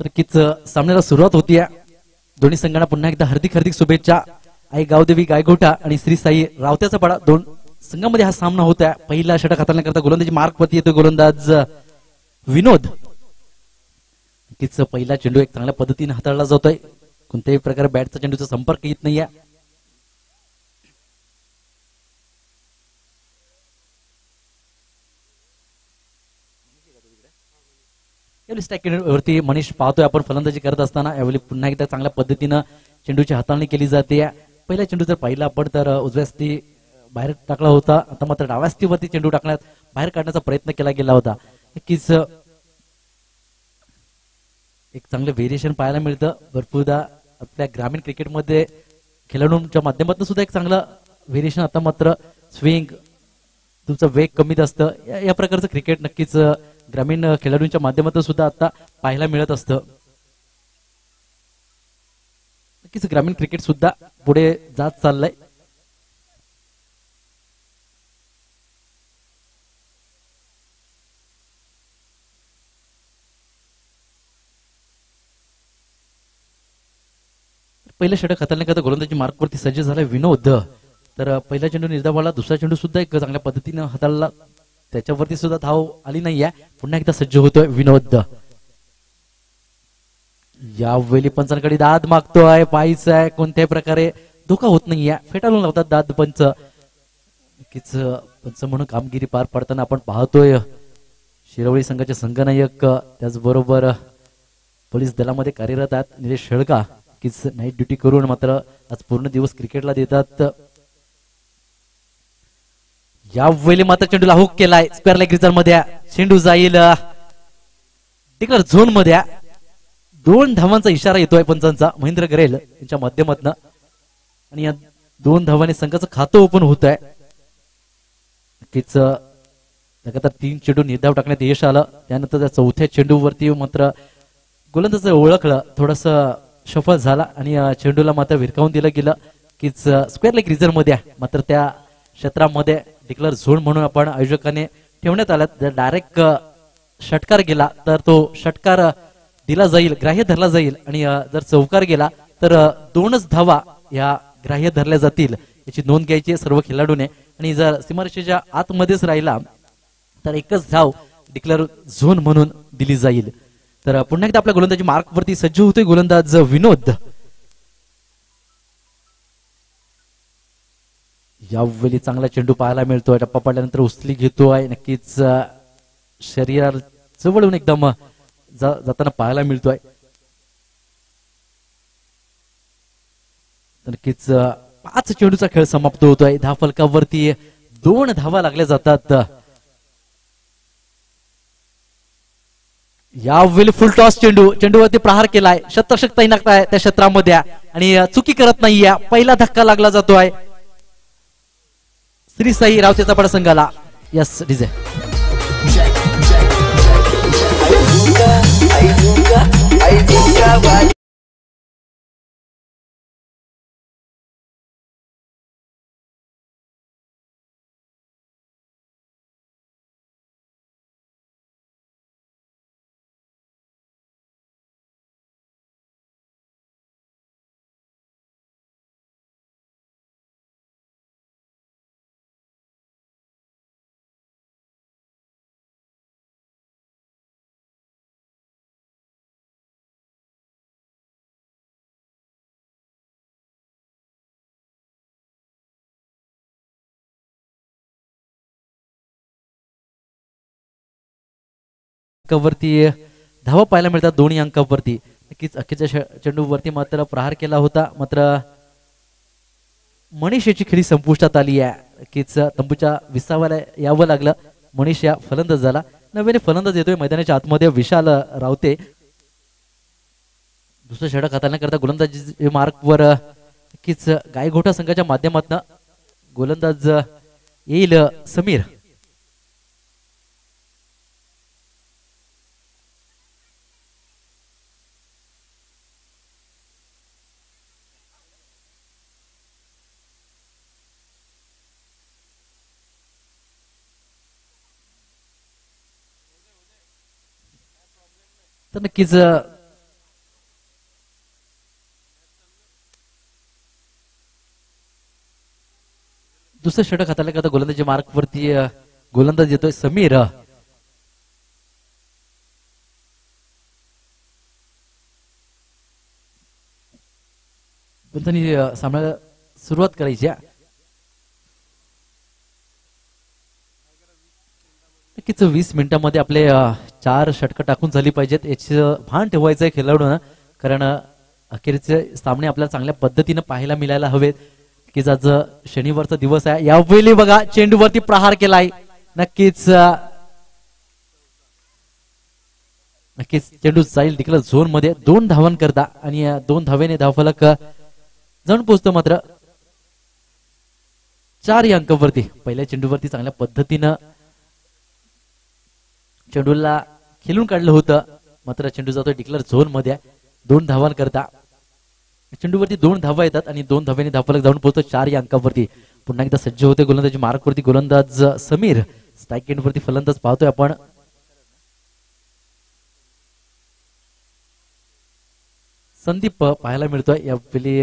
तर नक्कीच सामन्याला सुरुवात होतीये. दोन्ही संघांना पुन्हा एकदा हार्दिक हार्दिक शुभेच्छा. आई गावदेवी गायगोठा आणि श्री साई रावत्याचा पाडा दोन संघांमध्ये हा सामना होत आहे. पहिला षटक हाताळण्याकरता गोलंदाजी मार्कवरती येतो गोलंदाज विनोद. नक्कीच पहिला चेंडू एक चांगल्या पद्धतीने हाताळला जातोय. कोणत्याही प्रकारे बॅटचा चेंडूचा संपर्क येत नाहीये. वरती मनीष पाहतोय आपण फलंदाजी करत असताना. यावेळी पुन्हा एकदा चांगल्या पद्धतीनं चेंडूची हाताळणी केली जाते. पहिला चेंडू जर पाहिला आपण तर उजव्या हस्ती बाहेर टाकला होता. आता मात्र डाव्या हस्तीवरती चेंडू टाकण्यात बाहेर काढण्याचा प्रयत्न केला गेला होता. नक्कीच एक चांगलं व्हेरिएशन पाहायला मिळतं. भरपूरदा आपल्या ग्रामीण क्रिकेटमध्ये खेळाडूंच्या माध्यमातून सुद्धा एक चांगलं व्हेरिएशन. आता मात्र स्विंग तुमचं वेग कमीत असतं. या प्रकारचं क्रिकेट नक्कीच ग्रामीण खेळाडूंच्या माध्यमातून सुद्धा आता पाहायला मिळत असतं. नक्कीच ग्रामीण क्रिकेट सुद्धा पुढे जात चाललंय. पहिलं षटक हाताळण्याकरता गोलंदाजी मार्कवरती सज्ज झालाय विनोद. तर पहिला चेंडू निर्धावाला, दुसरा चेंडू सुद्धा एक चांगल्या पद्धतीनं हाताळला. त्याच्यावरती सुद्धा धाव आली नाहीये. पुन्हा एकदा सज्ज होतोय विनोद. यावेळी पंचांकडे दाद मागतोय. पायीचा आहे. कोणत्याही प्रकारे धोका होत नाहीये. फेटाळून लावतात दाद पंच. नक्कीच पंच म्हणून कामगिरी पार पाडताना आपण पाहतोय. शिरवळी संघाचे संघनायक त्याचबरोबर पोलीस दलामध्ये कार्यरत आहेत निलेश शेळका. नक्कीच नाईट ड्युटी करून मात्र आज पूर्ण दिवस क्रिकेटला देतात. यावेळी मात्र चेंडूला हुक केलाय. स्क्वेअर लेग रिझर्व मध्ये चेंडू जाईल डिक्लेअर झोन मध्ये. 2 धावांचा इशारा येतोय पंचांचा महेंद्र गरेल यांच्या माध्यमातून. आणि या 2 धावांनी संघाचं खातं ओपन होत आहे. नक्कीच लगातार 3 चेंडू निर्धाव टाकण्यात यश आलं. त्यानंतर त्या चौथ्या चेंडूवरती मात्र गोलंदाज ओळखलं, थोडस सफल झाला आणि चेंडूला मात्र विरकावून दिलं गेलं. कीच स्क्वेअर लेग रिझर्व मध्ये मात्र त्या क्षेत्रामध्ये डिक्लेअर झोन म्हणून आपण आयोजकाने ठेवण्यात आला. जर डायरेक्ट षटकार गेला तर तो षटकार दिला जाईल, ग्राह्य धरला जाईल. आणि जर चौकार गेला तर 2च धावा या ग्राह्य धरल्या जातील. याची नोंद घ्यायची सर्व खेळाडूने. आणि जर सीमारेषेच्या आतमध्येच राहिला तर 1च धाव डिक्लेअर झोन म्हणून दिली जाईल. तर पुन्हा एकदा आपल्या गोलंदाजी मार्कवरती सज्ज होतोय गोलंदाज विनोद. यावेळी चांगला चेंडू पाहायला मिळतोय. टप्पा पडल्यानंतर उचली घेतोय. नक्कीच शरीर जवळून एकदम जाताना पाहायला मिळतोय. नक्कीच 5 चेंडूचा खेळ समाप्त होतोय. धावफलकावरती 2 धावा लागल्या जातात. यावेळी फुल टॉस चेंडूवरती प्रहार केलाय. शतरक्षक तैनात आहे त्या क्षेत्रामध्ये आणि चुकी करत नाहीये. पहिला धक्का लागला जातोय श्री साई रावतेचा पडा संघाला. यस डीजे वरती धावा पाहायला मिळतात. 2 अंकावरती. नक्कीच अखेरच्या चेंडूवरती मात्र प्रहार केला होता. मात्र मनीष याची खेळी संपुष्टात आली आहे. नक्कीच तंबूच्या विसावाला यावं लागलं. मनीष या फलंदाज झाला. नव्याने फलंदाज येतोय मैदानाच्या आतमध्ये विशाल रावते. दुसरं षटक हाताळण्याकरता गोलंदाजी मार्कवर नक्कीच गायगोठा संघाच्या माध्यमातून गोलंदाज येईल समीर. तर नक्कीच दुसरं षटक हाताला करता गोलंदाजी मार्क वरती गोलंदाज येतोय समीर. पण त्यांनी सामन्याला सुरुवात करायची. नक्कीच 20 मिनिटांमध्ये आपले 4 षटकं टाकून झाली पाहिजेत याचं भान ठेवायचं आहे खेळाडूंना. कारण अखेरचे सामने आपल्याला चांगल्या पद्धतीने पाहायला मिळायला हवेत. की आज शनिवारचा दिवस आहे. यावेळी बघा चेंडूवरती प्रहार केलाय. नक्कीच चेंडू जाईल तिकडे झोन मध्ये 2 धावां करता आणि 2 धावेने धावफलक जाऊन पोहोचतो. मात्र 4 या अंकावरती पहिल्या चेंडूवरती चांगल्या पद्धतीनं चेंडूला खेळून काढलं होतं. मात्र चेंडू जातोय डिक्लेअर झोन मध्ये 2 धावां करता. चेंडूवरती 2 धावा येतात आणि 2 धावेने धावफलक जाऊन पोहोचतो 4 या अंकावरती. पुन्हा एकदा सज्ज होते गोलंदाजी मार्क वरती गोलंदाज समीर. स्ट्राईक एंड वरती फलंदाज पाहतोय आपण. संदीप पाहायला मिळतोय. यावेळी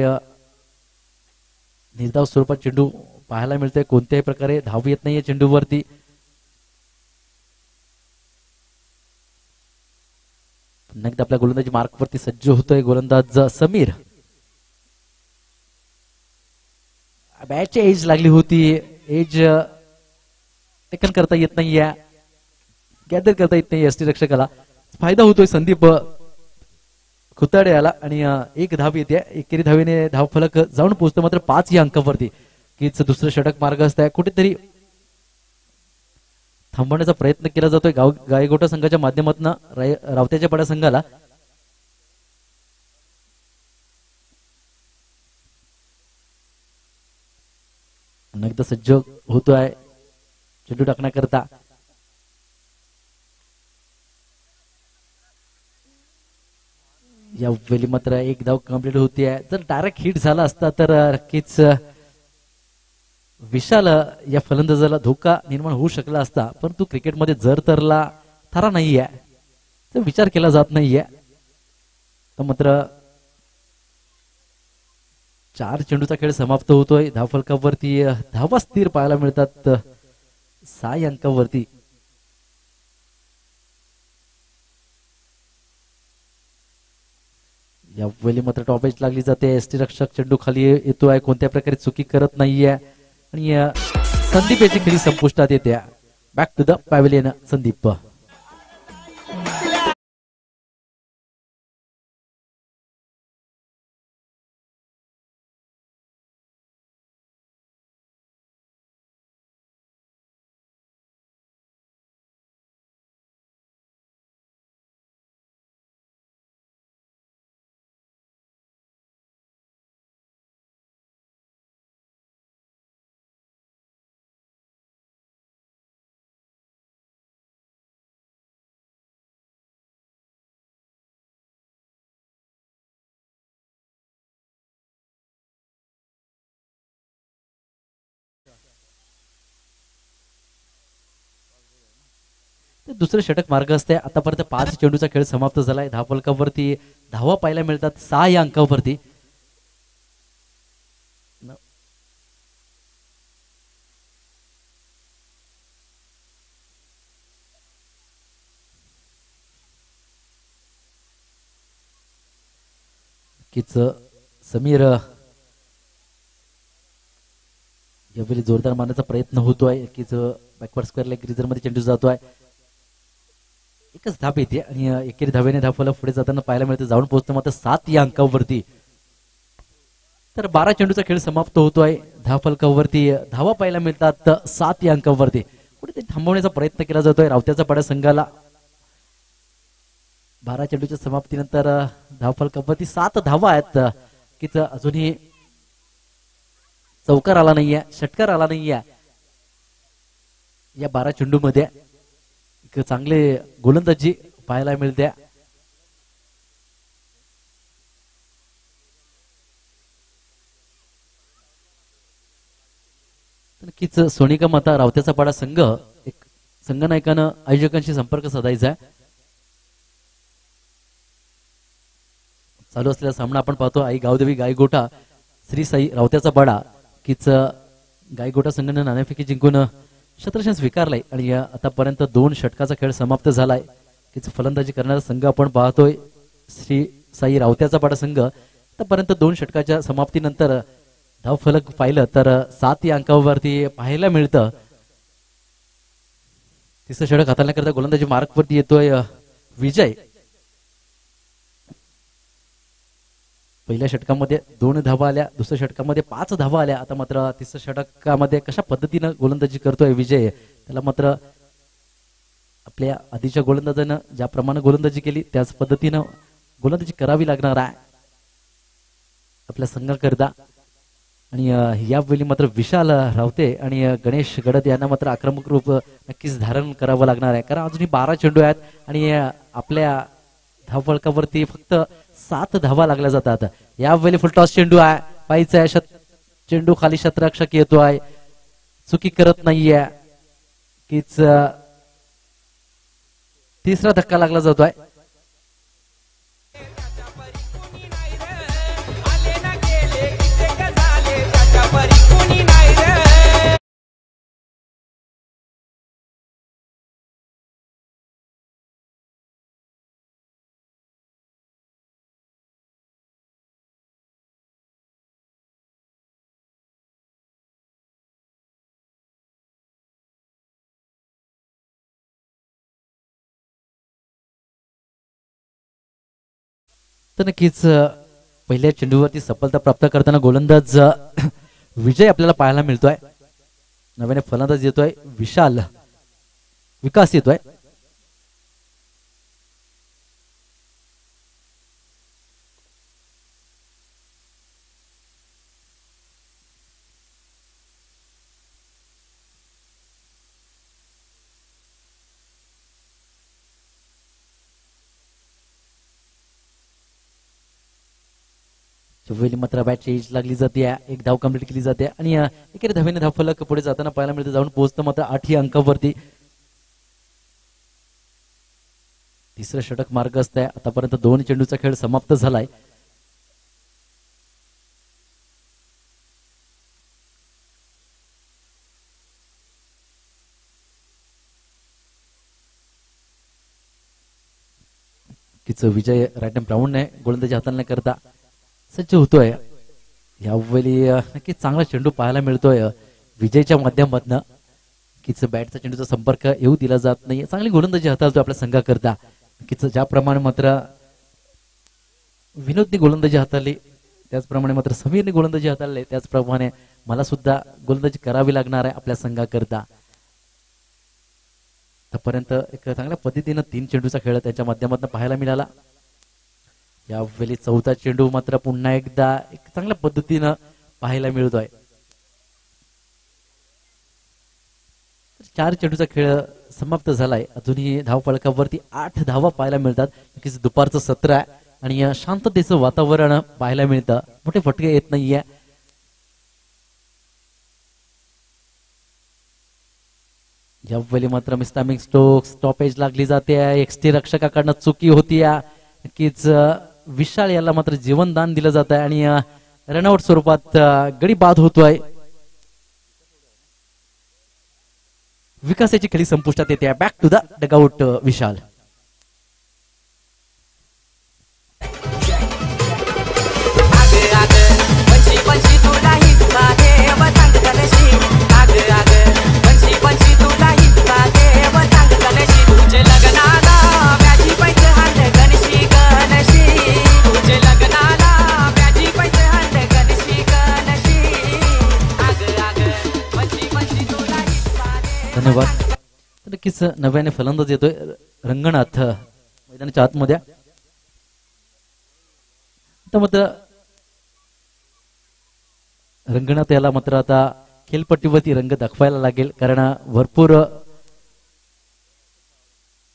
निर्धाव स्वरूपात चेंडू पाहायला मिळतोय. कोणत्याही प्रकारे धाव येत नाहीये चेंडूवरती. पुन्हा एकदा आपल्या गोलंदाजी मार्क वरती सज्ज होतोय गोलंदाज समीर. बॅटची एज लागली होती. एज टेकन करता येत नाहीये. गॅदर करता येत नाही. यष्टीरक्षकाला फायदा होतोय संदीप खुताडे आला आणि 1 धाव येते. एकेरी धावेने धावफलक जाऊन पोहोचतो. मात्र 5 या अंकावरती कीच दुसरं षटक मार्ग असतंय. कुठेतरी थांबवण्याचा प्रयत्न केला जातोय गायगोटा संघाच्या माध्यमातून रावत्याच्या पाड्या संघाला. एकदा सज्ज होतोय चेंडू टाकण्याकरता. यावेळी मात्र 1 धाव कंप्लीट होतीये. जर डायरेक्ट हिट झाला असता तर नक्कीच विशाल या फलंदाजाला धोका निर्माण होऊ शकला असता. परंतु क्रिकेटमध्ये जर तरला थारा नाहीये तर विचार केला जात नाहीये. तर मात्र 4 चेंडूचा खेळ समाप्त होतोय. धावफलकावरती धावा स्थिर पाहायला मिळतात 6 अंकावरती. यावेळी मात्र टॉप एज लागली जाते. एसटी रक्षक चेंडू खाली येतोय. कोणत्या प्रकारे चुकी करत नाहीये आणि संदीप याची खेळी संपुष्टात येते. Back to the pavilion Sandeep. दुसरं षटक मार्ग असते. आतापर्यंत 5 चेंडूचा खेळ समाप्त झालाय. धावफलकावरती धावा पाहायला मिळतात 6 या अंकावरती. समीर यावेळी जोरदार मारण्याचा प्रयत्न होतोय. बॅकवर्ड स्क्वेअर लेग रिझर मध्ये चेंडू जातोय. 1च धाव येते आणि एकेरी धावेने धावफलक पुढे जाताना पाहायला मिळते. जाऊन पोहोचतो मात्र 7 या अंकावरती. तर 12 चेंडूचा खेळ समाप्त होतोय. धावफलकावरती धावा पाहायला मिळतात 7 या अंकावरती. कुठेतरी थांबवण्याचा प्रयत्न केला जातोय रावत्याचा पाडा संघाला. 12 चेंडूच्या समाप्तीनंतर धावफलकावरती 7 धावा आहेत. कीच अजूनही चौकार आला नाहीये, षटकार आला नाहीये. या 12 चेंडू मध्ये चांगले गोलंदाजी पाहायला मिळते. नक्कीच सोनिका माता रावत्याचा पाडा संघ एक संघनायकानं आयोजकांशी संपर्क साधायचा. चालू असलेला सामना आपण पाहतो. आई गावदेवी गायगोठा श्री साई रावत्याचा पाडा कीच गायगोटा संघाने नाणेफेकी जिंकून क्षेत्ररक्षण स्वीकारलंय आणि आतापर्यंत 2 षटकाचा खेळ समाप्त झालाय. तिची फलंदाजी करणारा संघ आपण पाहतोय श्री साई रावत्याचा पाडा संघ. आतापर्यंत 2 षटकाच्या समाप्तीनंतर धावफलक पाहिलं तर 7 या अंकावरती पाहायला मिळतं. तिसरं षटक हाताळण्याकरता गोलंदाजी मार्कवरती येतोय विजय. पहिल्या षटकामध्ये 2 धावा आल्या, दुसऱ्या षटकामध्ये 5 धावा आल्या. आता मात्र तिसऱ्या षटकामध्ये कशा पद्धतीनं गोलंदाजी करतोय विजय, त्याला मात्र आपल्या आधीच्या गोलंदाजानं ज्याप्रमाणे गोलंदाजी केली त्याच पद्धतीनं गोलंदाजी करावी लागणार आहे आपल्या संघाकरता. आणि यावेळी मात्र विशाल रावते आणि गणेश गडद यांना मात्र आक्रमक रूप नक्कीच धारण करावं लागणार आहे, कारण अजूनही 12 चेंडू आहेत आणि आपल्या धावफलकावरती फक्त 7 धावा लागल्या जातात. यावेळी फुलटॉस चेंडू आहे, पाहिजे चेंडू खाली क्षेत्ररक्षक येतोय, चुकी करत नाहीये कीच तिसरा धक्का लागला जातोय. तर नक्कीच पहिल्या चेंडूवरती सफलता प्राप्त करताना गोलंदाज विजय आपल्याला पाहायला मिळतोय. नव्याने फलंदाज येतोय विकास येतोय. वेळी मात्र बॅटची एज लागली जाते, 1 धाव कंप्लीट केली जाते आणि एकेरी धावेने धावफलक पुढे जाताना पाहायला मिळते, जाऊन पोहोचतं मात्र 8 या अंकावरती. तिसरं षटक मार्ग असतंय. आतापर्यंत 2 चेंडूचा खेळ समाप्त झालाय. विजय रायटम ब्राऊनने गोलंदाजी हाताळण्याकरता सज्ज होतोय. यावेळी नक्कीच चांगला चेंडू पाहायला मिळतोय विजयच्या माध्यमातून. कीच बॅटचा चेंडूचा संपर्क येऊ दिला जात नाही. चांगली गोलंदाजी हाताळतोय आपल्या संघाकरता. कीच ज्याप्रमाणे मात्र विनोदने गोलंदाजी हाताळली, त्याचप्रमाणे मात्र समीरने गोलंदाजी हाताळली, त्याचप्रमाणे मला सुद्धा गोलंदाजी करावी लागणार आहे आपल्या संघाकरता. आतापर्यंत एक चांगल्या पद्धतीनं 3 चेंडूचा खेळ त्याच्या माध्यमातून पाहायला मिळाला. यावेळी 4था चेंडू मात्र पुन्हा एकदा एक चांगल्या पद्धतीनं पाहायला मिळतोय. 4 चेंडूचा खेळ समाप्त झालाय. अजूनही धावफलकावरती 8 धावा पाहायला मिळतात. नक्कीच दुपारचं सत्र आहे आणि शांततेचं वातावरण पाहायला मिळतं, मोठे फटके येत नाहीये. यावेळी मात्र मिस्टामिंग स्टोक्स स्टॉपेज लागली जाते, एक्सटी रक्षकाकडनं चुकी होती. नक्कीच विशाल याला मात्र जीवनदान दिलं जात आहे आणि रनआउट स्वरूपात गडी बाद होतोय. विकासाची खेळी संपुष्टात येते. बॅक टू द डगआउट विशाल. धन्यवाद. नक्कीच नव्याने फलंदाज येतोय रंगनाथ मैदानाच्या आतमध्ये. आता मात्र रंगनाथ याला मात्र आता खेळपट्टीवरती रंग दाखवायला लागेल, कारण भरपूर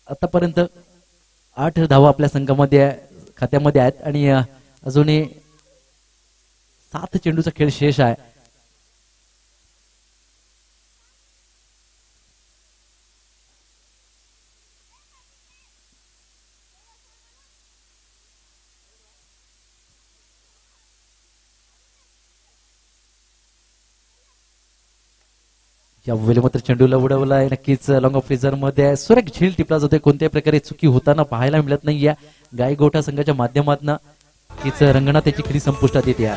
आतापर्यंत 8 धावा आपल्या संघामध्ये खात्यामध्ये आहेत आणि अजूनही 7 चेंडूचा खेळ शेष आहे. यावेळी मात्र चेंडूला उडवलाय, नक्कीच लॉंग ऑफ रिझर्व मध्ये सुरेख झेल टिपला जातोय, कोणत्याही प्रकारे चुकी होताना पाहायला मिळत नाही या गायगोठा संघाच्या माध्यमातून. नक्कीच रंगणात त्याची खरी संपुष्टात येते.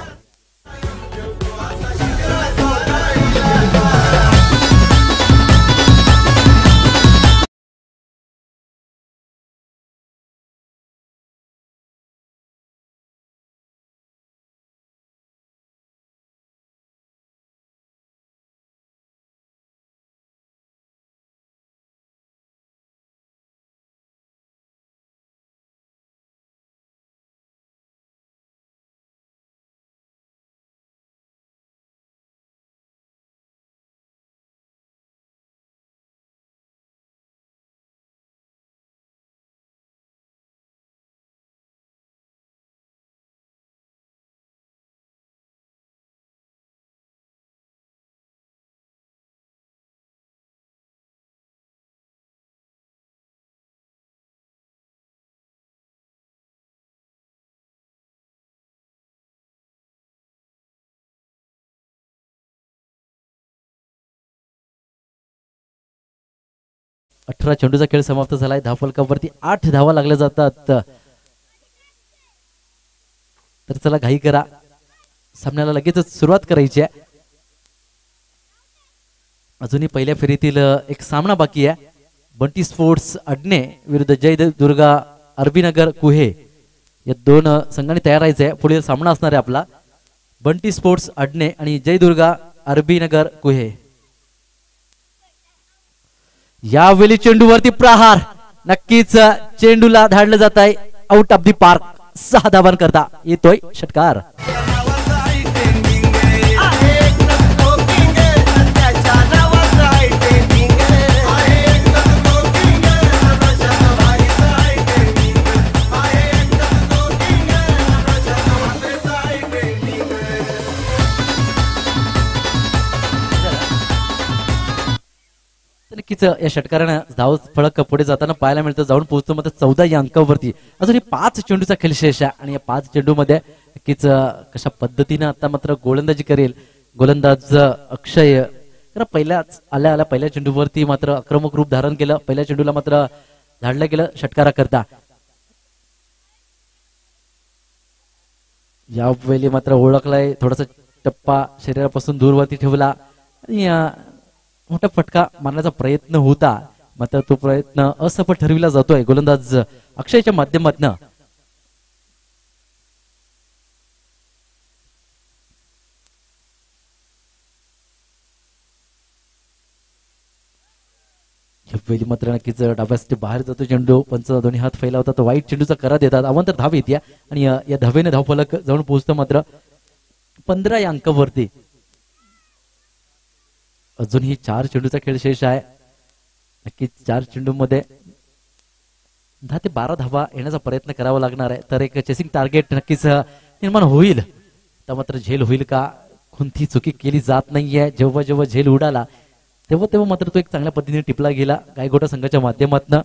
18 चेंडूचा खेळ समाप्त झालाय. धावफलकावरती 8 धावा लागल्या जातात. तर चला घाई करा, सामन्याला लगेच सुरुवात करायची आहे. अजूनही पहिल्या फेरीतील एक सामना बाकी आहे. बंटी स्पोर्ट्स अडणे विरुद्ध जय दुर्गा अरबीनगर कुहे या दोन संघांनी तयार राहायचं आहे. पुढील सामना असणार आहे आपला बंटी स्पोर्ट्स अडणे आणि जय दुर्गा अरबीनगर कुहे. यावेळी चेंडूवरती प्रहार, नक्कीच चेंडूला धाडलं जात आहे आउट ऑफ दी पार्क. 6 धावांकरता करता येतोय षटकार. नक्कीच या षटकारानं धाव फळक पुढे जाताना पाहायला मिळतं. जाऊन पोहोचतो मात्र 14 या अंकावरती. अजून 5 चेंडूचा खेळ शेष आहे आणि या 5 चेंडू मध्ये नक्कीच कशा पद्धतीने आता मात्र गोलंदाजी करेल गोलंदाज अक्षय. तर पहिल्याच आल्या पहिल्या चेंडूवरती मात्र आक्रमक रूप धारण केलं. पहिल्या चेंडूला मात्र धाडलं गेलं षटकारा करता. यावेळी मात्र ओळखलाय, थोडासा टप्पा शरीरापासून दूरवरती ठेवला आणि मोठा फटका मारण्याचा प्रयत्न होता, मात्र तो प्रयत्न असफल ठरविला जातोय गोलंदाज अक्षयच्या माध्यमातून. यावेळी मात्र नक्कीच डाव्यासाठी बाहेर जातो चेंडू. पंच दोन्ही हात फैलावतात, तो वाईट चेंडूचा करा देतात. अवंतर धाव येते आणि या धावेने धावफलक जाऊन पोहोचतो मात्र 15 या अंकावरती. अजूनही 4 चेंडूचा खेळ शेष आहे. नक्कीच 4 चेंडू मध्ये 10 ते 12 धावा येण्याचा प्रयत्न करावा लागणार आहे. तर एक चेसिंग टार्गेट नक्कीच निर्माण होईल. तर मात्र झेल होईल का? कोणती चुकी केली जात नाहीये. जेव्हा जेव्हा झेल उडाला तेव्हा मात्र तो एक चांगल्या पद्धतीने टिपला गेला गायगोठा संघाच्या माध्यमातून.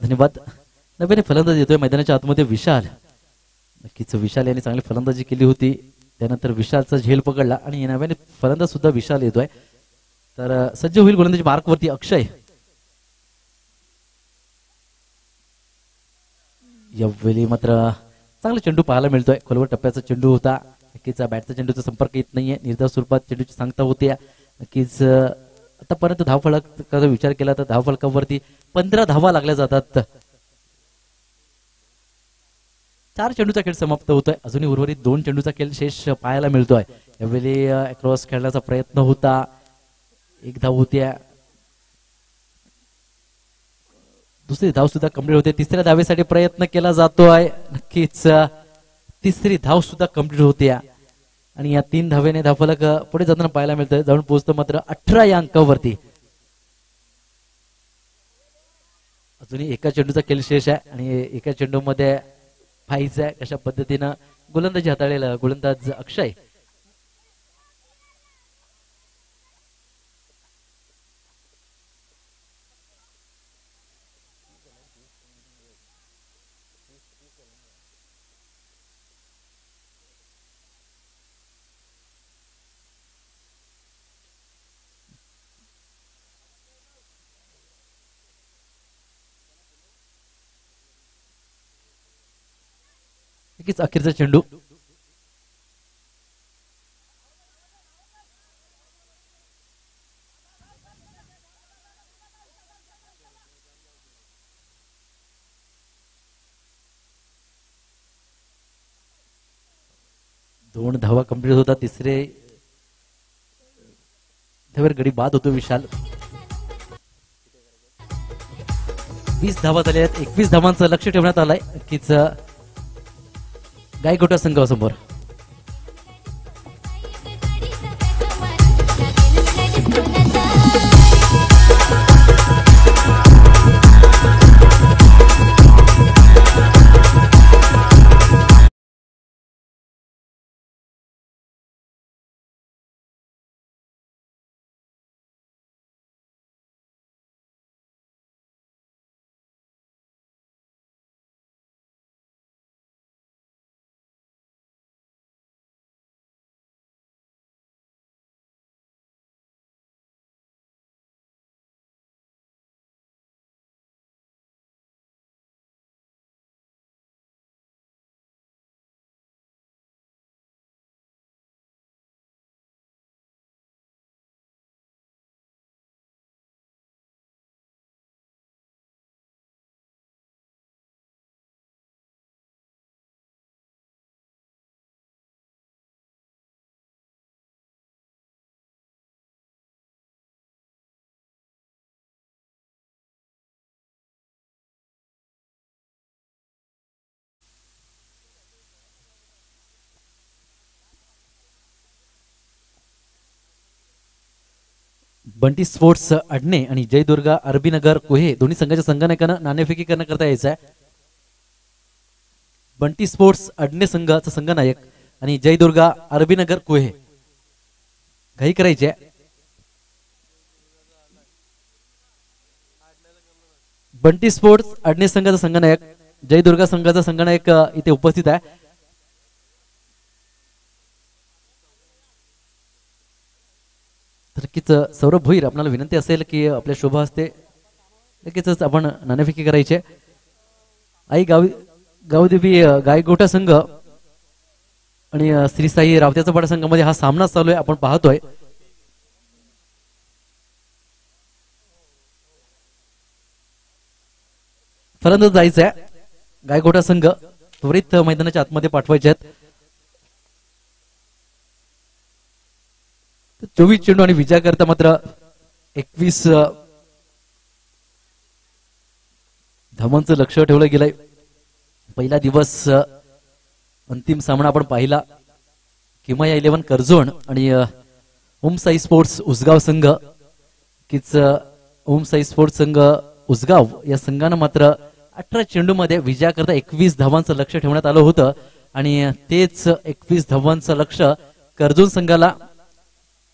धन्यवाद. नव्याने फलंदाजी येतोय मैदानाच्या आतमध्ये विशाल. नक्कीच विशाल यांनी चांगली फलंदाजी केली होती. त्यानंतर विशालचा झेल पकडला आणि नव्याने फलंदाज सुद्धा विशाल येतोय. तर सज्ज होईल गोलंदाजी मार्कवरती अक्षय. यावेळी मात्र चांगला चेंडू पाहायला मिळतोय. खोलवर टप्प्याचा चेंडू होता. नक्कीच बॅटचा चेंडूचा संपर्क येत नाहीये. निर्धाव स्वरूपात चेंडूची सांगता होते. नक्कीच आतापर्यंत धावफलकाचा विचार केला तर धावफलकावरती 15 धावा लागल्या जातात. 4 चेंडूचा खेळ समाप्त होतोय. अजूनही उर्वरित 2 चेंडूचा खेळ शेष पाहायला मिळतोय. यावेळी अक्रॉस खेळण्याचा प्रयत्न होता. एक धाव होत्या. दुसरी धाव सुद्धा कंप्लीट होते. तिसऱ्या धावेसाठी प्रयत्न केला जातोय. नक्कीच तिसरी धाव सुद्धा कंप्लीट होते आणि या 3 धावेने धावफलक पुढे जाताना पाहायला मिळतंय. जाऊन पोहोचतो मात्र 18 या अंकावरती. अजूनही एका चेंडूचा खेळ शेष आहे आणि एका चेंडूमध्ये फाईज आहे. कशा पद्धतीनं गोलंदाजी हाताळलेला गोलंदाज अक्षय नक्कीच अखेरचा चेंडू. दोन धावा कंप्लीट होता. तिसरे धावेवर गडी बाद होतो विशाल. 20 धावा झाल्या आहेत. 21 धावांचं लक्ष ठेवण्यात आलंय. नक्कीच गायकवाड संघासमोर. बंटी स्पोर्ट्स अडणे आणि जयदुर्गा अरबीनगर कोहे दोन्ही संघाच्या संघनायकांना नाणेफेकी करता यायचं आहे. बंटी स्पोर्ट्स अडणे संघाचा संघनायक आणि जयदुर्गा अरबीनगर कोहे घाई करायचे. बंटी स्पोर्ट्स अडणे संघाचा संघनायक जयदुर्गा संघाचा संघनायक इथे उपस्थित आहे. नक्कीच सौरभ भोईर आपल्याला विनंती असेल की आपल्या शोभा हस्ते नक्कीच आपण नाणेफेकी करायचे. आई गावदेवी गायगोटा संघ आणि श्री साई रावत्याचा पाडा संघामध्ये हा सामना चालू आहे. आपण पाहतोय फलंदाज जायचं आहे. गायगोटा संघ त्वरित मैदानाच्या आतमध्ये पाठवायचे आहेत. 24 चेंडू आणि विजय करता मात्र 21 धावांचं लक्ष ठेवलं गेलंय. पहिला दिवस अंतिम सामना आपण पाहिला. किमया 11 कर्जोण आणि ओम साई स्पोर्ट्स उसगाव संघ किच ओम साई स्पोर्ट्स संघ उसगाव या संघानं मात्र 18 चेंडू मध्ये विजय करता 21 धावांचं लक्ष ठेवण्यात आलं होतं आणि तेच 21 धावांचं लक्ष कर्जोण संघाला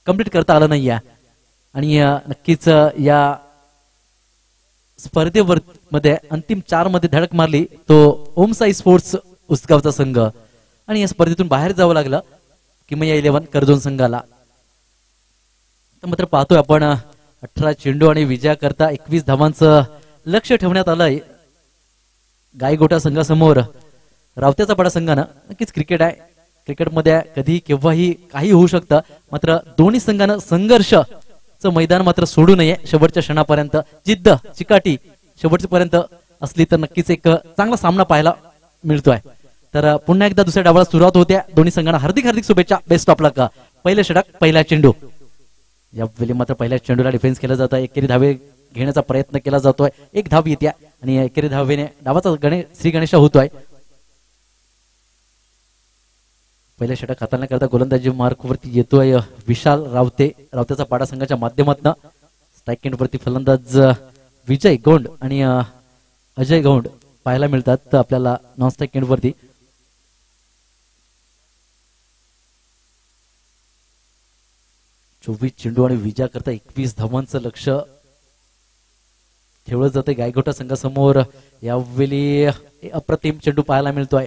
कंप्लीट करता आलं नाहीये. आणि नक्कीच या स्पर्धेवर मध्ये अंतिम 4 मध्ये धडक मारली तो ओम साई स्पोर्ट्स उसगावचा संघ आणि या स्पर्धेतून बाहेर जावं लागलं किमया 11 कर्जोन संघाला. मात्र पाहतोय आपण 18 चेंडू आणि विजय करता 21 धावांचं लक्ष ठेवण्यात आलंय गायगोटा संघासमोर. रावत्याचा पाडा संघानं नक्कीच क्रिकेट आहे. क्रिकेटमध्ये कधी केव्हाही काही होऊ शकतं. मात्र दोन्ही संघानं संघर्षचं मैदान मात्र सोडू नये. शेवटच्या क्षणापर्यंत जिद्द चिकाटी शेवटपर्यंत असली तर नक्कीच एक चांगला सामना पाहायला मिळतोय. तर पुन्हा एकदा दुसऱ्या डावाला सुरुवात होत्या. दोन्ही संघांना हार्दिक हार्दिक शुभेच्छा. बेस्ट ऑफ लक. पहिले षटक पहिला चेंडू. यावेळी मात्र पहिल्या चेंडूला डिफेन्स केला जातो. एकेरी धावे घेण्याचा प्रयत्न केला जातोय. एक धाव येत्या आणि एकेरी धावेने डावाचा श्री गणेश होतोय. पहिल्या षटक हाताळण्याकरता गोलंदाजी मार्कवरती येतोय विशाल रावते. रावतेचा पाडा संघाच्या माध्यमातून स्ट्राईक एंड वरती फलंदाज विजय गौंड आणि अजय गौंड पाहायला मिळतात आपल्याला नॉन स्ट्राईक एंड वरती. चोवीस चेंडू आणि विजया करता 21 धावांचं लक्ष ठेवलं जाते गायगोटा संघासमोर. यावेळी अप्रतिम चेंडू पाहायला मिळतोय.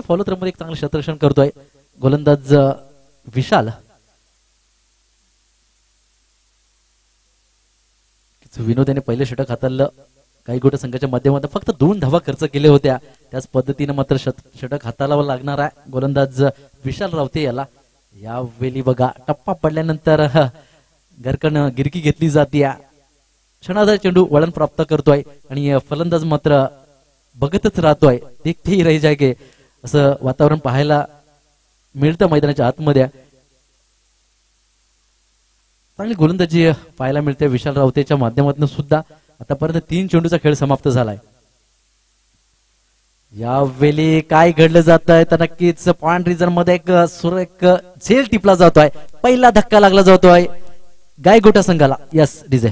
फॉलो थ्रो मध्ये एक चांगलं क्षेत्ररक्षण करतोय गोलंदाज विशाल. विनोद याने पहिले षटक हाताळलं गायगोटा संघाच्या माध्यमातून. फक्त 2 धावा खर्च केल्या होत्या. त्याच पद्धतीने मात्र षटक हाताळावं लागणार आहे गोलंदाज विशाल रावते याला. यावेळी बघा टप्पा पडल्यानंतर घरकन गिरकी घेतली जाते. क्षणाधार चेंडू वळण प्राप्त करतोय आणि फलंदाज मात्र बघतच राहतोय. देखते रही जायगे असं वातावरण पाहायला मिळतं मैदानाच्या आतमध्ये. चांगली गोलंदाजी पाहायला मिळते विशाल रावतेच्या माध्यमातून सुद्धा. आतापर्यंत 3 चेंडूचा खेळ समाप्त झालाय. यावेळी काय घडलं जात आहे तर नक्कीच पॉइंट रिझन मध्ये एक सुरेख झेल टिपला जातोय. पहिला धक्का लागला जातोय गायगोटा संघाला. Yes DJ.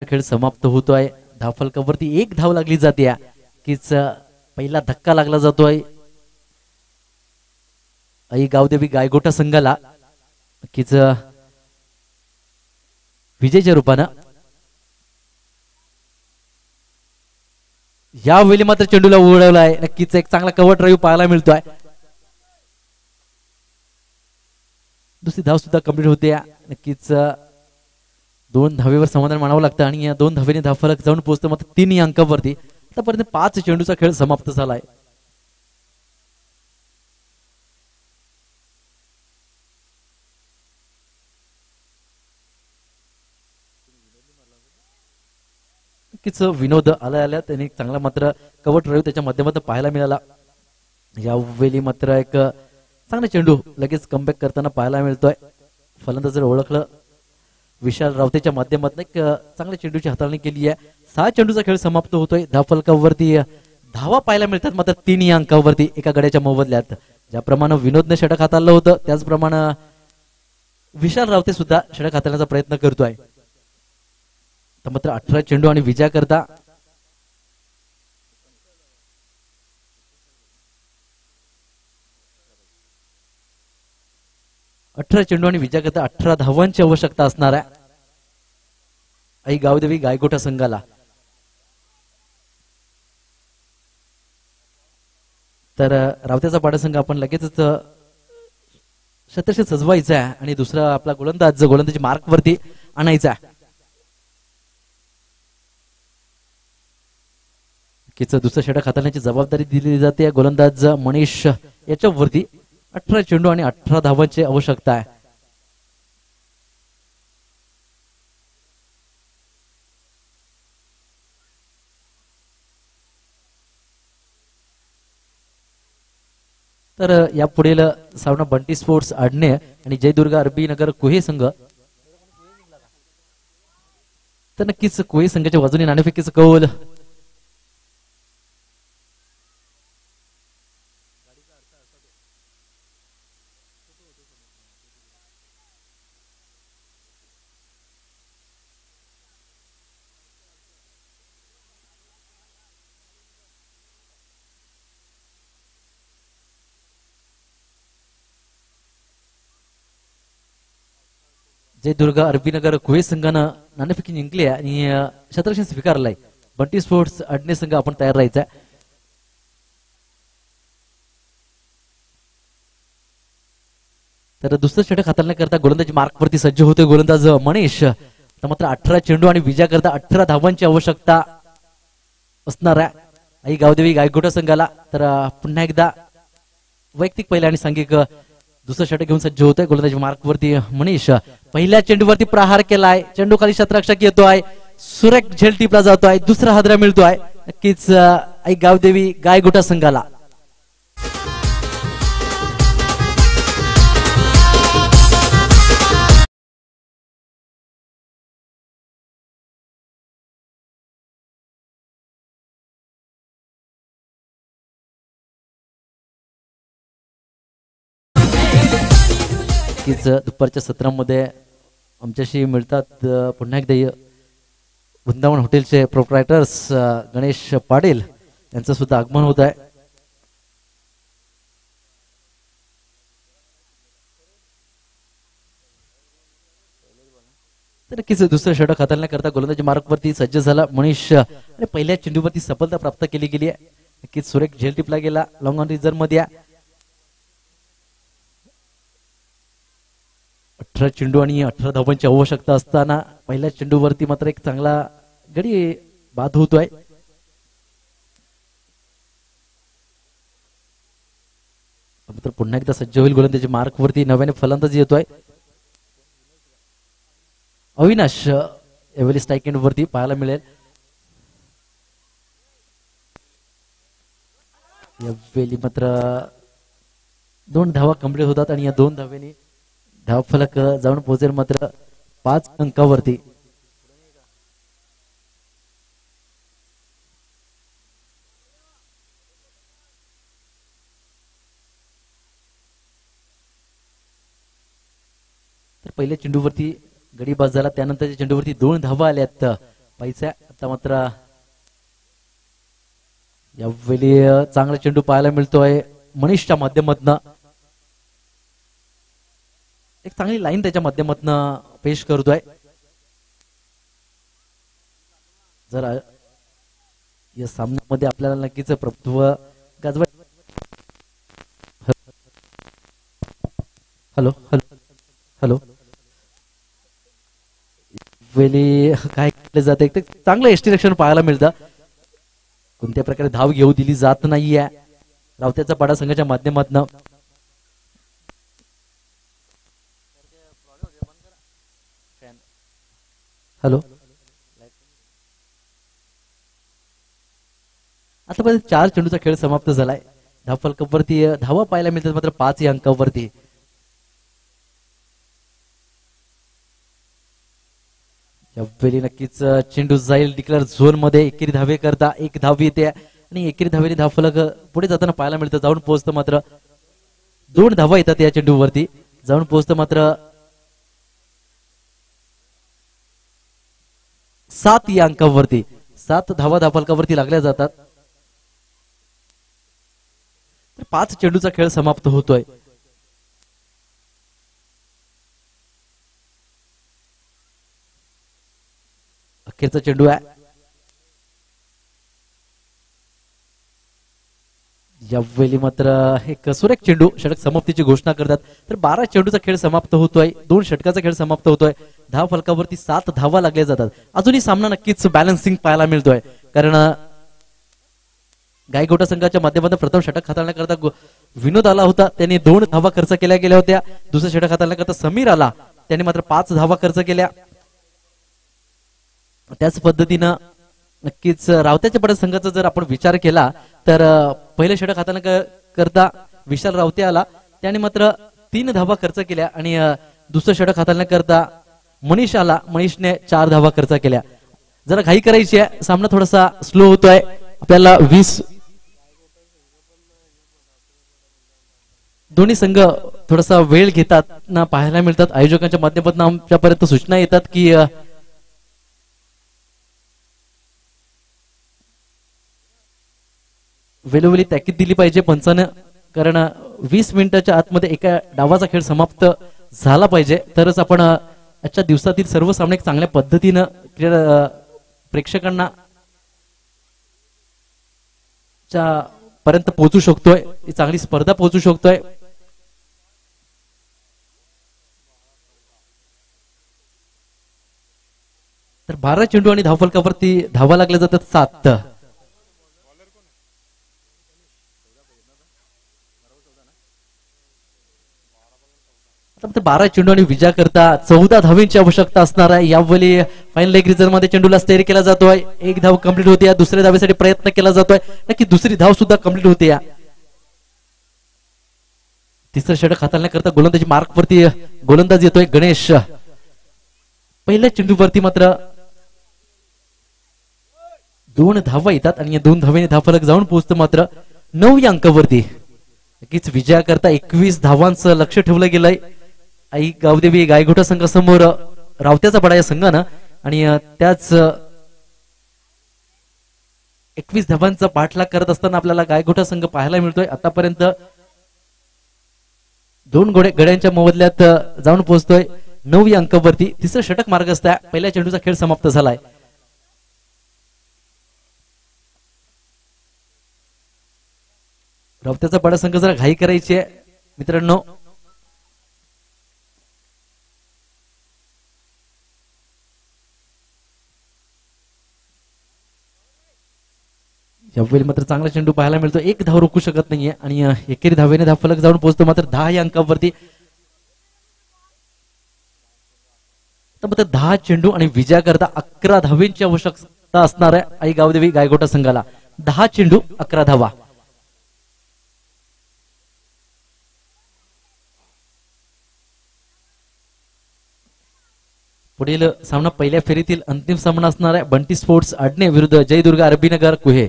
खेळ समाप्त होतोय. धावफलकावरती 1 धाव लागली जाते. कीच पहिला धक्का लागला जातोय आई गावदेवी गायगोटा संघाला. कीच विजयच्या रूपानं. यावेळी मात्र चेंडूला उडवलाय. नक्कीच एक चांगला कव्हर ड्राईव्ह पाहायला मिळतोय. दुसरी धाव सुद्धा कंप्लीट होते. नक्कीच 2 धावेवर समाधान मानावं लागतं आणि या 2 धावेने धावफलक जाऊन पोहोचतं मात्र 3 अंकावरती. आतापर्यंत 5 चेंडूचा खेळ समाप्त झालाय. नक्कीच विनोद आल्या त्याने चांगला मात्र कव्हर ड्राईव्ह त्याच्या माध्यमातून पाहायला मिळाला. यावेळी मात्र एक चांगला चेंडू लगेच कमबॅक करताना पाहायला मिळतोय. फलंदाज जर ओळखलं विशाल रावतेच्या माध्यमातून एक चांगल्या चेंडूची हाताळणी केली आहे. 6 चेंडूचा खेळ समाप्त होतोय. धावफलकावरती धावा पाहायला मिळतात मात्र 3 अंकावरती एका गड्याच्या मोबदल्यात. ज्याप्रमाणे विनोदने षटक हाताळलं होतं त्याचप्रमाणे विशाल रावते सुद्धा षटक हाताळण्याचा प्रयत्न करतोय. तर मात्र 18 चेंडू आणि विजय करता 18 चेंडू आणि विजय करता 18 धावांची आवश्यकता असणार आहे आई गावदेवी गायगोटा संघाला. तर रावत्याचा पाडा संघ आपण लगेचच शतरशी सजवायचा आहे आणि दुसरा आपला गोलंदाजी मार्क वरती आणायचा आहे. दुसरं षटक हाताळण्याची जबाबदारी दिली जाते गोलंदाज मनीष याच्यावरती. 18 चेंडू आणि 18 धावांची आवश्यकता आहे. तर यापुढील सामना बंटी स्पोर्ट्स आडणे आणि जयदुर्गा अरबी नगर कुहे संघ. तर नक्कीच कुहे संघाच्या बाजूने नाणेफेकीचं कौल. जयदुर्ग अरबीनगर कुवे संघानं नाणेफेकी जिंकली आहे आणि क्षेत्ररक्षण स्वीकारलंय. बंटी स्पोर्ट्स अडणे संघ आपण तयार राहायचा. तर दुसरं षटक हाताळण्याकरता गोलंदाजी मार्कवरती सज्ज होते गोलंदाज मनीष. तर मात्र 18 चेंडू आणि विजयाकरता 18 धावांची आवश्यकता असणार आहे आई गावदेवी गायगोटा संघाला. तर पुन्हा एकदा वैयक्तिक पहिल्या आणि सांघिक दुसरं षटक घेऊन सज्ज होतोय गोलंदाजी मार्कवरती मनीष. पहिल्या चेंडूवरती प्रहार केलाय. चेंडू खाली क्षेत्ररक्षक येतोय. सुरेख झेल टिपला जातोय. दुसरा हादरा मिळतोय नक्कीच आई गावदेवी गायगोटा संघाला. दुपारच्या सत्रामध्ये आमच्याशी मिळतात पुन्हा एकदा वृंदावन हॉटेलचे प्रोप्रायटर्स गणेश पाटील यांचं सुद्धा आगमन होत आहे. तर नक्कीच दुसरं षटक हाताळण्याकरता गोलंदाजी मार्कवरती सज्ज झाला मनीष आणि पहिल्या चेंडूवरती सफलता प्राप्त केली गेली आहे. नक्कीच सुरेख झेल टिपला गेला. लॉंग ऑन रिझर्व मध्ये 18 चेंडू आणि 18 धावांची आवश्यकता असताना पहिल्या चेंडूवरती मात्र एक चांगला गडी बाद होतोय. मात्र पुन्हा एकदा सज्ज होईल गोलंदाजी मार्कवरती नव्याने फलंदाजी येतोय. अविनाश एव्हली स्ट्राईक एंड वरती पाहायला मिळेल. यावेळी मात्र 2 धावा कंप्लीट होतात आणि या 2 धावेनी धाव फलक जाऊन पोहोचेल मात्र 5 अंकावरती. तर पहिल्या चेंडूवरती गडी बाद झाला. त्यानंतरच्या चेंडूवरती 2 धावा आल्यात पैसा. आता मात्र यावेळी चांगला चेंडू पाहायला मिळतोय मनीषच्या माध्यमातून. एक चांगली लाईन त्याच्या माध्यमातून पेश करतोय. जर या सामन्यामध्ये आपल्याला नक्कीच प्रभुत्व गाजवा. हॅलो हॅलो हॅलो वेली काय केलं जात एक चांगलं एस्टिरेक्शन पाहायला मिळतं. कोणत्या प्रकारे धाव घेऊ दिली जात नाहीये रावत्याचा पाडा संघाच्या माध्यमातून. हॅलो आतापर्यंत 4 चेंडूचा खेळ समाप्त झालाय. धाव फलकावरती धावा पाहायला मिळतात मात्र 5 या अंकावरती. यावेळी नक्कीच चेंडू जाईल डिक्लेअर झोन मध्ये. एकेरी धावे करता 1 धाव येते आणि एकेरी धावेने धाव फलक पुढे जाताना पाहायला मिळतं. जाऊन पोहोचतं मात्र 2 धावा येतात या चेंडूवरती. जाऊन पोहोचतं मात्र 7 या अंकावरती. 7 धावा धावफलकावरती लागल्या जातात. तर 5 चेंडूचा खेळ समाप्त होतोय. अखेरचा चेंडू आहे. यावेळी मात्र एक सुरेख चेंडू षटक समाप्तीची घोषणा करतात. तर 12 चेंडूचा खेळ समाप्त होतोय. 2 षटकाचा खेळ समाप्त होतोय. धाव फलकावरती 7 धावा लागल्या जातात. अजूनही सामना नक्कीच बॅलन्सिंग पाहायला मिळतोय. कारण गायगोटा संघाच्या माध्यमातून प्रथम षटक हाताळण्याकरता विनोद आला होता. त्यांनी 2 धावा खर्च केल्या गेल्या होत्या. दुसरं षटक हाताळण्याकरता समीर आला. त्यांनी मात्र 5 धावा खर्च केल्या. त्याच पद्धतीनं नक्कीच रावत्याच्या पाडा संघाचा जर आपण विचार केला तर पहिलं षटक हाताळण्याकरता विशाल रावते आला. त्याने मात्र 3 धावा खर्च केल्या आणि दुसरं षटक हाताळण्याकरता मनीष आला. मनीषने 4 धावा खर्च केल्या. जरा घाई करायची आहे. सामना थोडासा स्लो होतोय. आपल्याला 20 दोन्ही संघ थोडासा वेळ घेतात ना पाहायला मिळतात. आयोजकांच्या माध्यमातून आमच्यापर्यंत सूचना येतात की वेळोवेळी ताकीद दिली पाहिजे पंचानं. कारण 20 मिनिटाच्या आतमध्ये एका डावाचा खेळ समाप्त झाला पाहिजे तरच आपण आजच्या दिवसातील सर्व सामने चांगल्या पद्धतीनं प्रेक्षकांना पर्यंत पोहोचू शकतोय, चांगली स्पर्धा पोहोचू शकतोय. तर 12 चेंडू आणि धावफलकावरती धावा लागल्या जातात 7. आता 12 चेंडू आणि विजय करता 14 धावांची आवश्यकता असणार आहे. यावेळी फाईन लेग रिझर्व मध्ये चेंडूला स्टेअर केला जातोय. एक धाव कंप्लीट होते, दुसऱ्या धावेसाठी प्रयत्न केला जातोय. नक्की दुसरी धाव सुद्धा कंप्लीट होते. तिसरं षटक हाताळण्याकरता गोलंदाजी मार्क वरती गोलंदाज येतोय गणेश. पहिल्या चेंडूवरती मात्र 2 धावा येतात आणि या 2 धावेने धावफलक जाऊन पोहोचतं मात्र 9 या अंकावरती. नक्कीच विजया करता 21 धावांचं लक्ष ठेवलं गेलंय आई गावदेवी गायगोठा संघासमोर रावत्याचा पडा या संघानं. आणि त्याच 21 धावांचा पाठलाग करत असताना आपल्याला गायगोठा संघ पाहायला मिळतोय. आतापर्यंत 2 गड्यांच्या मोबदल्यात जाऊन पोहोचतोय 9 या अंकावरती. तिसरं षटक मार्गस्थ आहे. पहिल्या चेंडूचा खेळ समाप्त झालाय. रावत्याचा पडा संघ जरा घाई करायची आहे मित्रांनो. यावेळी मात्र चांगला चेंडू पाहायला मिळतो. एक धाव रोखू शकत नाहीये आणि एकेरी धावेने धावफलक जाऊन पोहोचतो मात्र 10 या अंकावरती. मात्र 10 चेंडू आणि विजया करता 11 धावेंची आवश्यकता असणार आहे आई गावदेवी गायगोठा संघाला. 10 चेंडू 11 धावा. पुढील सामना पहिल्या फेरीतील अंतिम सामना असणार आहे बंटी स्पोर्ट्स अडणे विरुद्ध जयदुर्ग अरबीनगर कुहे.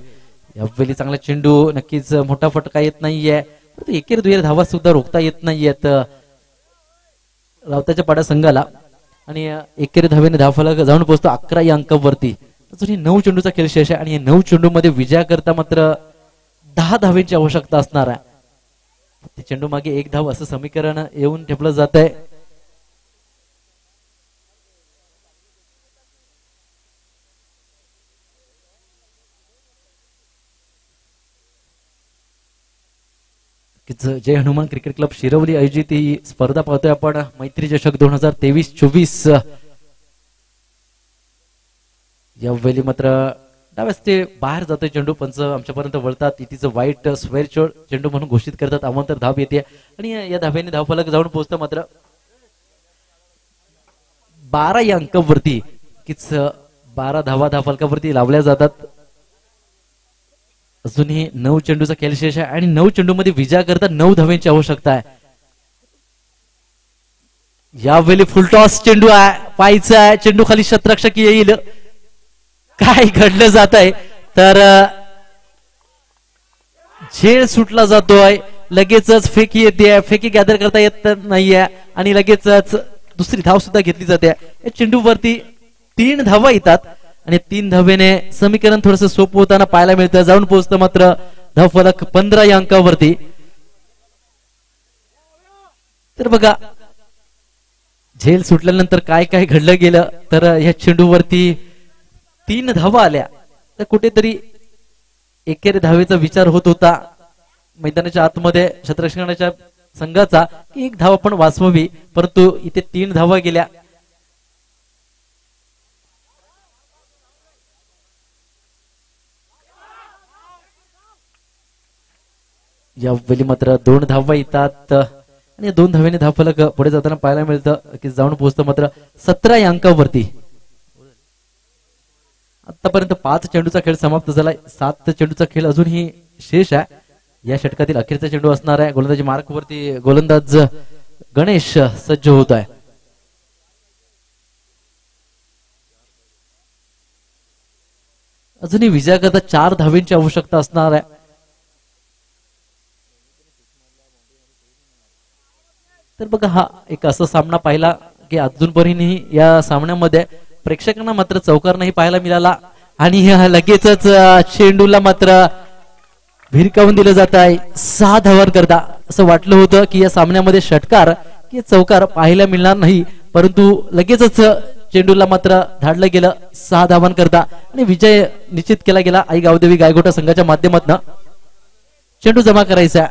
यावेळी चांगला चेंडू नक्कीच मोठा फटका येत नाहीये. एकेरी दुहेरी धावा सुद्धा रोखता येत नाहीयेत रावताच्या पाडा संघाला. आणि एकेरी धावेने धावफलक जाऊन पोहोचतो 11 या अंकावरती. अजूनही 9 चेंडूचा खेळ शेष आहे आणि 9 चेंडू मध्ये विजया करता मात्र 10 धावेंची आवश्यकता असणार आहे. चेंडू मागे 1 धाव असं समीकरण येऊन ठेवलं जात आहे. जय हनुमान क्रिकेट क्लब शिरवली आयोजित ही स्पर्धा पाहतोय आपण मैत्री चषक 2023-24. यावेळी मात्र डाव्यास ते बाहेर जातोय चेंडू. पंच आमच्यापर्यंत वळतात. तिचं वाईट स्वेअर चेंडू म्हणून घोषित करतात. अवांतर धाव येते आणि या धावेने धावफलक जाऊन पोहोचतं मात्र 12 या अंकावरती. 12 धावा धावफलकावरती लावल्या जातात. अजूनही 9 चेंडूचा खेळ शेष आहे आणि 9 चेंडू मध्ये विजय करता 9 धावेंची आवश्यकता आहे. यावेळी फुलटॉस चेंडू आहे. पायचा आहे चेंडू खाली शतरक्षक येईल. काय घडलं जात आहे तर झेल सुटला जातोय. लगेचच फेकी येते. फेकी गॅदर करता येत नाहीये आणि लगेचच दुसरी धाव सुद्धा घेतली जाते. या चेंडूवरती 3 धावा येतात आणि 3 धावेने समीकरण थोडस सोपं होताना पाहायला मिळतं. जाऊन पोहोचतं मात्र धावफलक 15 या अंकावरती. तर बघा झेल सुटल्यानंतर काय काय घडलं गेलं तर ह्या चेंडूवरती 3 धावा आल्या. तर कुठेतरी एकेरी धावेचा विचार होत होता मैदानाच्या आतमध्ये क्षेत्ररक्षणाच्या संघाचा की 1 धाव आपण वाचवावी, परंतु इथे 3 धावा गेल्या. यावेळी मात्र 2 धावा येतात आणि 2 धावेने धावफलक पुढे जाताना पाहायला मिळतं की जाऊन पोहोचतं मात्र 17 या अंकावरती. आतापर्यंत 5 चेंडूचा खेळ समाप्त झालाय. 7 चेंडूचा खेळ अजूनही शेष आहे. या षटकातील अखेरचा चेंडू असणार आहे. गोलंदाजी मार्क वरती गोलंदाज गणेश सज्ज होत आहे. अजूनही विजयाकरता 4 धावेंची आवश्यकता असणार आहे. तर बघा हा एक असा सामना पाहिला की अजूनपर्यंत या सामन्यामध्ये प्रेक्षकांना मात्र चौकार नाही पाहायला मिळाला आणि लगेचच चेंडूला मात्र भिरकावून दिलं जात आहे 6 धावांकरता. असं वाटलं होतं की या सामन्यामध्ये षटकार की चौकार पाहायला मिळणार नाही, परंतु लगेचच चेंडूला मात्र धाडलं गेलं 6 धावांकरता आणि विजय निश्चित केला गेला आई गावदेवी गायगोटा संघाच्या माध्यमातून. चेंडू जमा करायचा